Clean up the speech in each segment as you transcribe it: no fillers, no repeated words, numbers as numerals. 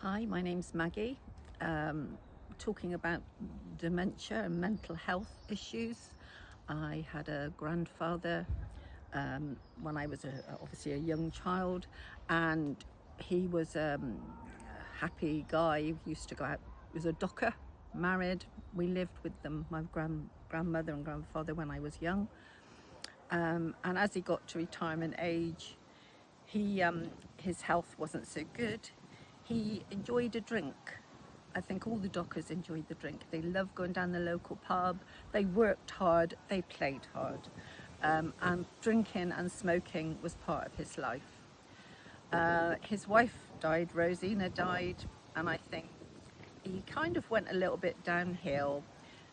Hi, my name's Maggie. Talking about dementia and mental health issues. I had a grandfather when I was obviously a young child, and he was a happy guy. He used to go out, he was a docker, married. We lived with them, my grandmother and grandfather, when I was young. And as he got to retirement age, his health wasn't so good. He enjoyed a drink. I think all the dockers enjoyed the drink. They loved going down the local pub. They worked hard. They played hard. And drinking and smoking was part of his life. His wife died, Rosina died, and I think he kind of went a little bit downhill,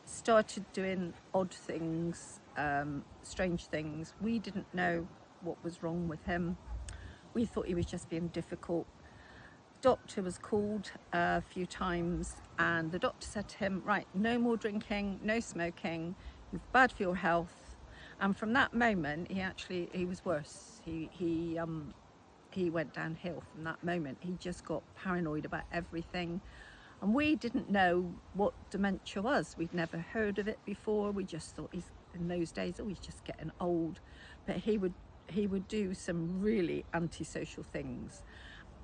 started doing odd things, strange things. We didn't know what was wrong with him. We thought he was just being difficult. Doctor was called a few times, and the doctor said to him, right, no more drinking, no smoking, it's bad for your health. And from that moment, he was worse. He went downhill from that moment. He just got paranoid about everything. And we didn't know what dementia was. We'd never heard of it before. We just thought in those days, he's just getting old. But he would do some really antisocial things.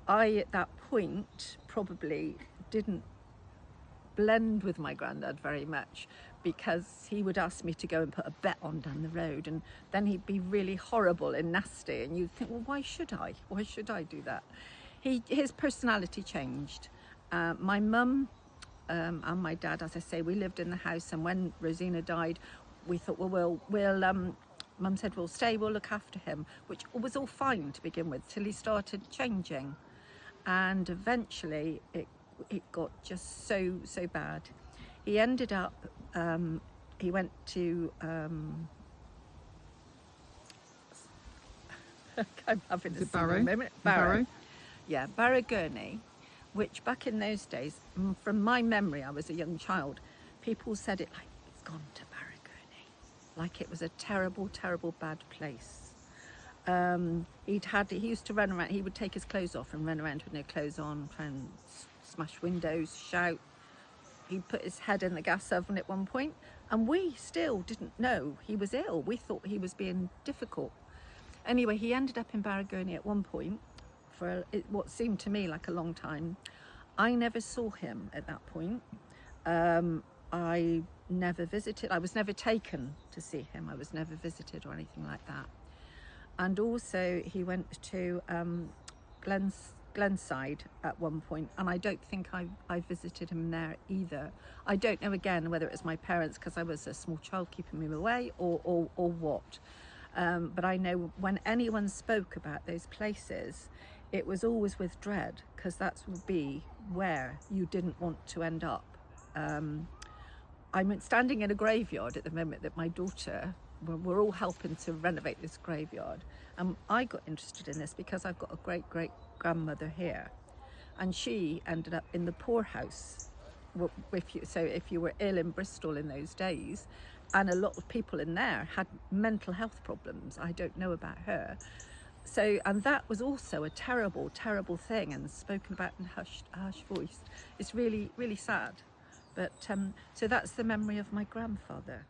I, at that point, probably didn't blend with my granddad very much, because he would ask me to go and put a bet on down the road, and then he'd be really horrible and nasty, and you'd think, well, why should I? Why should I do that? His personality changed. My mum and my dad, as I say, we lived in the house, and when Rosina died, we thought, well, Mum said, we'll stay, we'll look after him, which was all fine to begin with, till he started changing. And eventually it got just so bad. He ended up, he went to, I'm having a Barrow? moment. Barrow. Yeah, Barrow, Gurney, which back in those days, from my memory, I was a young child, people said it like, it's gone to Barrow, Gurney. Like it was a terrible, terrible bad place. He used to run around, he would take his clothes off and run around with no clothes on, try and smash windows, shout. He'd put his head in the gas oven at one point, and we still didn't know he was ill. We thought he was being difficult. Anyway, he ended up in Barrow, Gurney at one point for what seemed to me like a long time. I never saw him at that point. I never visited, I was never taken to see him. I was never visited or anything like that. And also he went to Glenside at one point, and I don't think I visited him there either. I don't know again whether it was my parents, because I was a small child keeping me away, or what. But I know when anyone spoke about those places, it was always with dread, because that would be where you didn't want to end up. I'm standing in a graveyard at the moment that my daughter, we're all helping to renovate this graveyard, and I got interested in this because I've got a great grandmother here, and she ended up in the poorhouse. If you were ill in Bristol in those days, and a lot of people in there had mental health problems. I don't know about her. So, and that was also a terrible thing, and spoken about in a hushed voice. It's really sad. But so that's the memory of my grandfather.